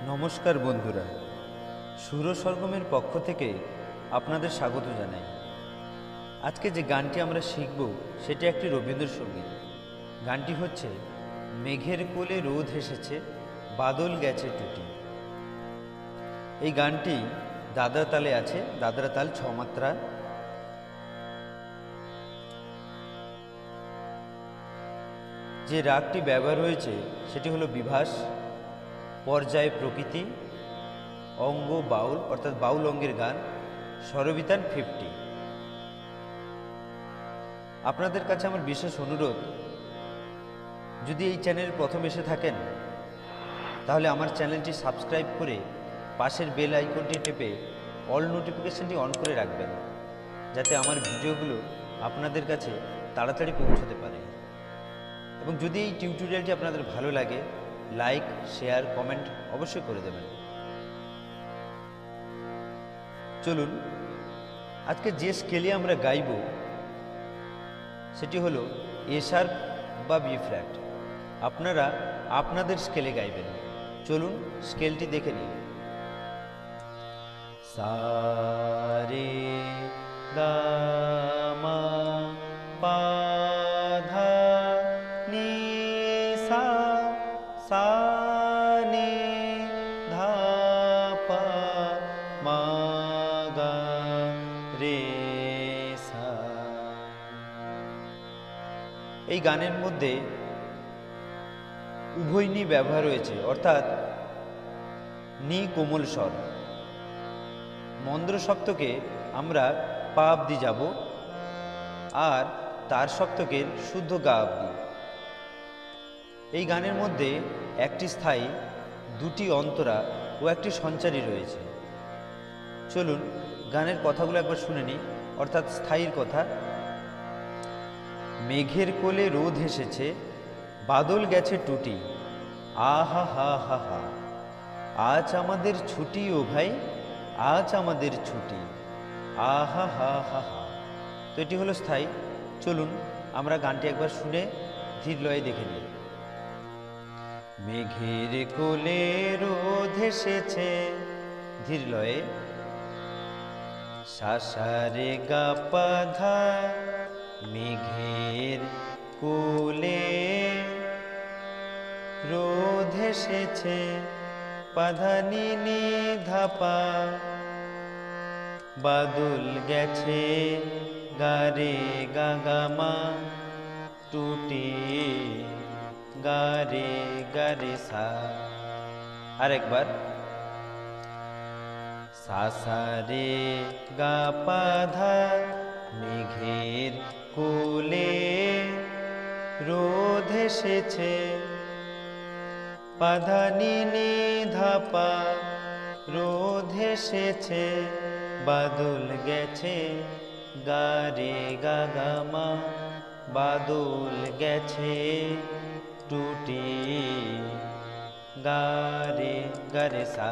নমস্কার বন্ধুরা, সুর সরগমের পক্ষ থেকে আপনাদের স্বাগত জানাই। আজকে যে গানটি আমরা শিখব সেটি একটি রবীন্দ্রসঙ্গীত। গানটি হচ্ছে মেঘের কোলে রোদ হেসেছে, বাদল গেছে টুটি। এই গানটি দাদরা তালে আছে, দাদরা তাল 6 মাত্রা। যে রাগটি ব্যবহার হয়েছে সেটি হলো বিভাস, পর্যায় প্রকৃতি, অঙ্গ বাউল অর্থাৎ বাউল অঙ্গের গান, স্বরবিতান 50। আপনাদের কাছে আমার বিশেষ অনুরোধ, যদি এই চ্যানেল প্রথম এসে থাকেন তাহলে আমার চ্যানেলটি সাবস্ক্রাইব করে পাশের বেল আইকনটি টেপে অল নোটিফিকেশনটি অন করে রাখবেন, যাতে আমার ভিডিওগুলো আপনাদের কাছে তাড়াতাড়ি পৌঁছতে পারে। এবং যদি এই টিউটোরিয়ালটি আপনাদের ভালো লাগে, লাইক, শেয়ার, কমেন্ট অবশ্যই করে দেবেন। চলুন, আজকে যে স্কেলে আমরা গাইব সেটি হলো এ শার্প বা বি ফ্ল্যাট। আপনারা আপনাদের স্কেলে গাইবেন। চলুন স্কেলটি দেখে নিন। সা রে গা মা পা ধা নি সা, সা নি ধা পা মা গা রে সা। এই গানের মধ্যে উভয় নি ব্যবহার হয়েছে, অর্থাৎ নি কোমল স্বর। মন্দ্র সপ্তকে আমরা পা অব্দি যাব আর তার সপ্তকের শুদ্ধ গা অব্দি। এই গানের মধ্যে একটি স্থায়ী, দুটি অন্তরা ও একটি সঞ্চারী রয়েছে। চলুন গানের কথাগুলো একবার শুনে নিই, অর্থাৎ স্থায়ীর কথা। মেঘের কোলে রোদ হেসেছে, বাদল গেছে টুটি, আহা হা হা হা, আজ আমাদের ছুটি ও ভাই, আজ আমাদের ছুটি, আহা হা হা হা। তো এটি হলো স্থায়ী। চলুন আমরা গানটি একবার শুনে ধীর লয়ে দেখে নিই। মেঘের কোলে রোদ হেসেছে, ধীর লয়ে, সা সা রে গা পা ধা, মেঘের কোলে রোদ হেসেছে, পা ধা নি নি ধা পা, বাদল গেছে গা রে গা গা মা টুটি, গা রে সা। আরেকবার, সা সা রে গা পা ধা, মেঘের কোলে রোদ হেসেছে, পা ধা নি নি ধা পা, রোদ হেসেছে, বাদল গেছে গা রে গা গা মা, বাদল গেছে টুটি, গা রে সা।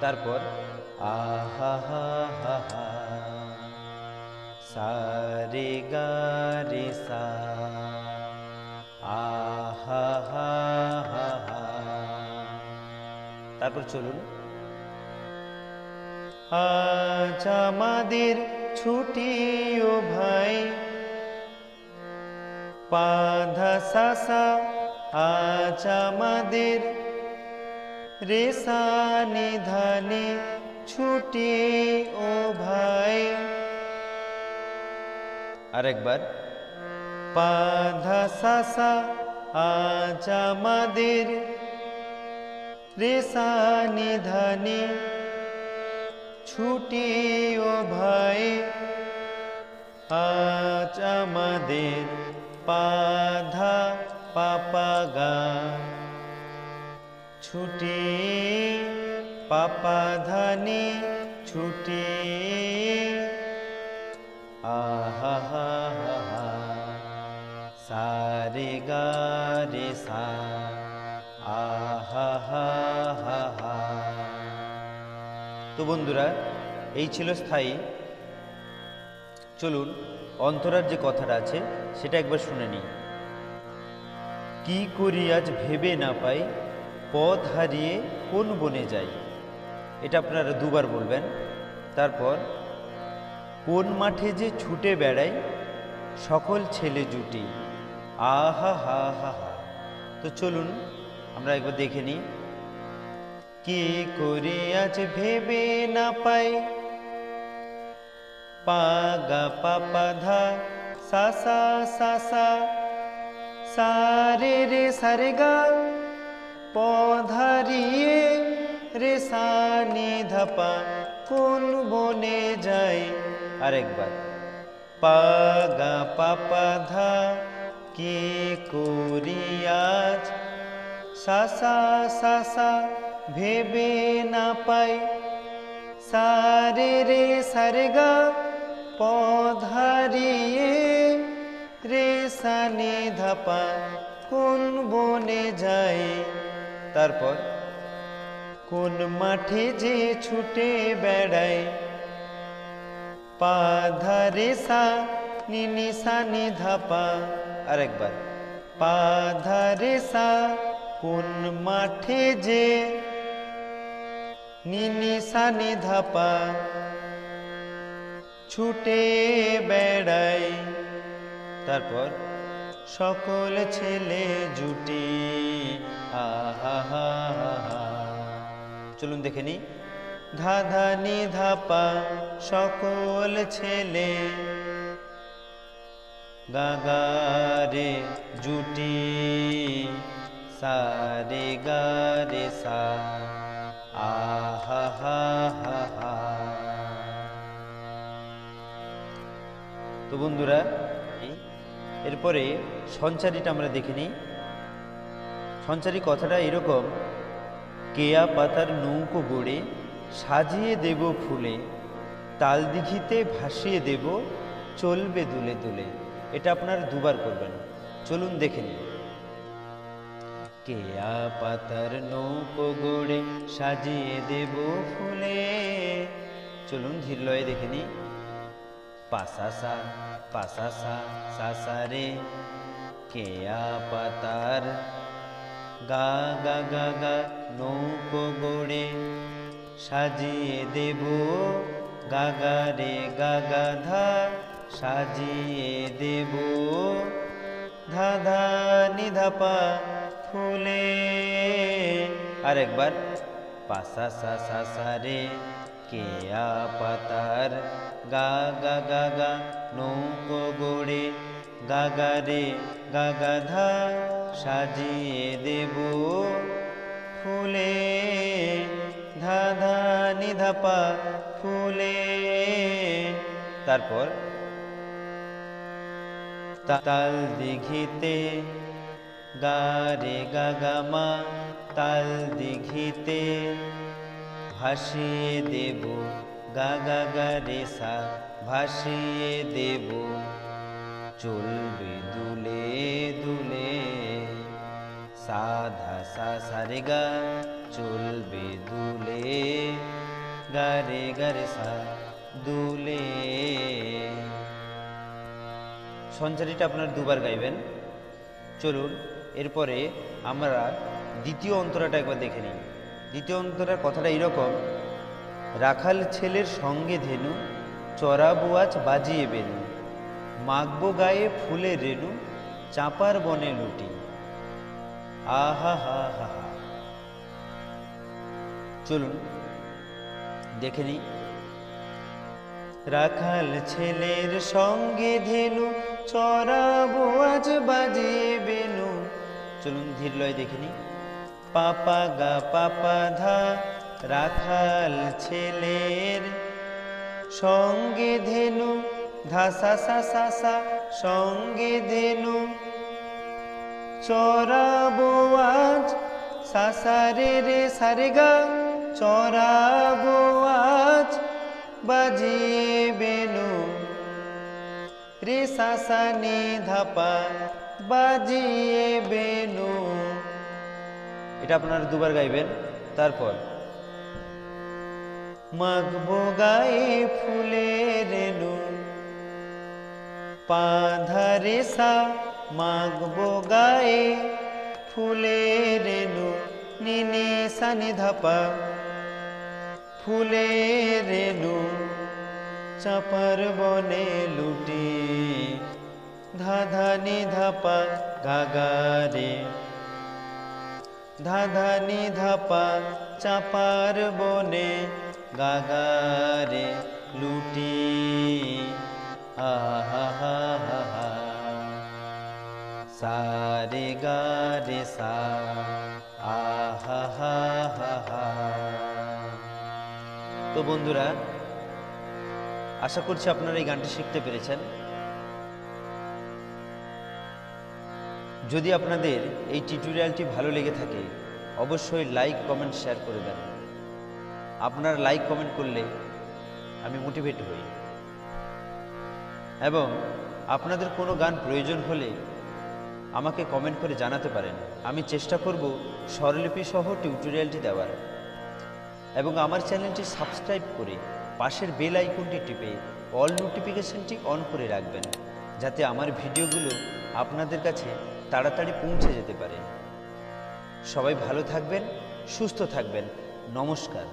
তারপর আহা হা হা হা, সা রে গা রে সা, আহা হা হা হা। তারপর চলুন, আজ আমাদের ছুটি ও ভাই, পা ধা সা সা, আজ আমাদের রে সা নি ধা নি ছুটি ও ভাই। আরেকবার, পা ধা সা সা, আজ আমাদের রে সা নি ধা নি ছুটি ও ভাই, আজ আমাদের পা ধা পা পা গা ছুটি, পা পা ধা নি ছুটি, আহা হা হা হা, সা রে গা রে সা, আহা হা হা হা। তো বন্ধুরা, এই ছিল স্থায়ী। চলুন অন্তরার যে কথাটা আছে সেটা একবার শুনে নিই। কি করি আজ ভেবে না পাই, পথ হারিয়ে কোন বনে যাই, এটা আপনারা দুবার বলবেন। তারপর কোন মাঠে যে ছুটে বেড়াই সকল ছেলে জুটি, আহা হা হা হা। তো চলুন আমরা একবার দেখে নিই। কি করে আজ ভেবে না পাই, পা গা পা পা ধা সা সা সা সা, সা রে রে সা রে গা, প ধা রি এ রে সা নি ধা পা, কোন বনে যাই। আরেকবার, পা গা পা পা ধা, কি করি আজ সা সা সা সা, ভেবে না পাই, সা রে রে সা রে গা, প ধা রি এ রে সা নি ধা পা, কোন বনে যাই। তারপর কোন মাঠে যে ছুটে বেড়াই, পা ধা রে সা নি নি সা নি ধা পা। আরেকবার, পা ধা রে সা, কোন মাঠে যে নি নি সা নি ধা পা, ছুটে বেড়াই। তারপর সকল ছেলে জুটি, আহা হা হা। চলুন দেখে নি, ধা ধা নি ধা পা, সকল ছেলে, গা গা রে জুটি, সা রে গা রে সা, আহা হা হা হা। তো বন্ধুরা, এরপরে সঞ্চারীটা আমরা দেখে নিই। সঞ্চারী কথাটা এরকম, কেয়া পাতার নৌকো গড়ে সাজিয়ে দেব ফুলে, তাল দিঘিতে ভাসিয়ে দেব চলবে দুলে দুলে। এটা আপনারা দুবার করবেন। চলুন দেখে নিন। কেয়া পাতার নৌকো গড়ে সাজিয়ে দেব ফুলে, চলুন ধীর লয়ে দেখে নিই। পাসা সা পাসা সা সা সা রে, কেয়া পাতার গা গা গা গা, নৌকো গড়ে সাজিয়ে দেব, গা গা রে গা গা ধা, সাজিয়ে দেব, ধা ধা নি ধা পা, ফুলে। আরেকবার, পাসা সা সা সা রে, কেয়া পাতার গা গা গা গা, নৌকো গড়ে গা গা রে গা গা ধা, সাজিয়ে দেব ফুলে, ধা ধা নি ধা পা, ফুলে। তারপর তাল দিঘিতে গা রে গা গা মা, তাল দিঘিতে ভাসিয়ে দেব, গা গা গা রে সা, ভাসিয়ে দেব, চলবে দুলে দুলে, সা ধা সা সা রে গা, চলবে দুলে, গা রে গা রে সা, দুলে। সঞ্চারীটা আপনার দুবার গাইবেন। চলুন এরপরে আমরা দ্বিতীয় অন্তরাটা একবার দেখে নিই। দ্বিতীয় অন্তরার কথাটা এইরকম, রাখাল ছেলের সঙ্গে ধেনু, চড়াবো আজ বাজিয়ে বেনু, মাখবো গায়ে ফুলের রেণু, চাঁপার বনে লুটি, আহা হা হা হা। চলুন দেখে নিই। রাখাল ছেলের সঙ্গে ধেনু, চড়াবো আজ বাজিয়ে বেনু। চলুন ধীর লয় দেখে নিই। পাপা গা পাপা ধা, রাখাল ছেলের সঙ্গে ধেনু, ধা সা সা সা সা, সঙ্গে ধেনু, চড়াবো আজ সা সা রে রে সা রে গা, চড়াবো আজ বাজিয়ে বেনু, রে সা সা নি ধা পা, বাজিয়ে বেনু। এটা আপনারা দুবার গাইবেন। তারপর মাখবো গায়ে ফুলের রেণু, পা ধা রে সা, মাখবো গায়ে ফুলের রেণু, নি নি সা নি ধা পা, ফুলের রেণু চাপার বনে লুটি, ধা ধা নি ধা পা গা গা রে, ধা ধা নি ধা পা চাপার বনে গা গা রে লুটি, আহা হা হা হা, সা রে গা রে সা, আহা হা হা হা। তো বন্ধুরা, আশা করছি আপনারা এই গানটি শিখতে পেরেছেন। যদি আপনাদের এই টিউটোরিয়ালটি ভালো লেগে থাকে অবশ্যই লাইক কমেন্ট শেয়ার করে দেন। আপনারা লাইক কমেন্ট করলে আমি মোটিভেট হই, এবং আপনাদের কোনো গান প্রয়োজন হলে আমাকে কমেন্ট করে জানাতে পারেন। আমি চেষ্টা করব স্বরলিপি সহ টিউটোরিয়ালটি দেওয়ার। এবং আমার চ্যানেলটি সাবস্ক্রাইব করে পাশের বেল আইকনটি টিপে অল নোটিফিকেশনটি অন করে রাখবেন, যাতে আমার ভিডিওগুলো আপনাদের কাছে তাড়াতাড়ি পৌঁছে যেতে পারে। সবাই ভালো থাকবেন, সুস্থ থাকবেন। নমস্কার।